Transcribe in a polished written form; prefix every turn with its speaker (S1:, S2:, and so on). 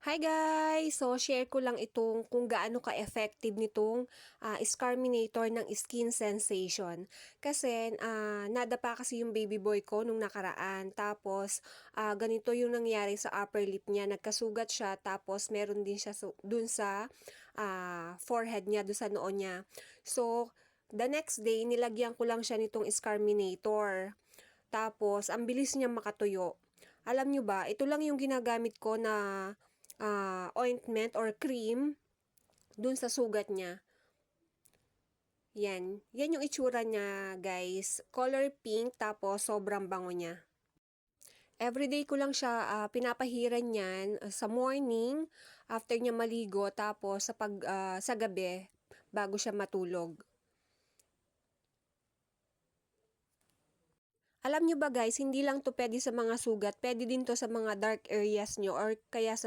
S1: Hi guys! So, share ko lang itong kung gaano ka-effective nitong Scarminator ng Skin Sensation. Kasi, nadapa kasi yung baby boy ko nung nakaraan. Tapos, ganito yung nangyari sa upper lip niya. Nagkasugat siya, tapos meron din siya dun sa forehead niya, dun sa noo niya. So, the next day, nilagyan ko lang siya nitong Scarminator. Tapos, ang bilis niya makatuyo. Alam nyo ba, ito lang yung ginagamit ko na ointment or cream dun sa sugat niya. Yan. Yan yung itsura niya, guys. Color pink, tapos sobrang bango niya. Everyday ko lang siya pinapahiran niyan sa morning, after niya maligo, tapos sa gabi, bago siya matulog. Alam nyo ba guys, hindi lang to pwede sa mga sugat, pwede din to sa mga dark areas nyo or kaya sa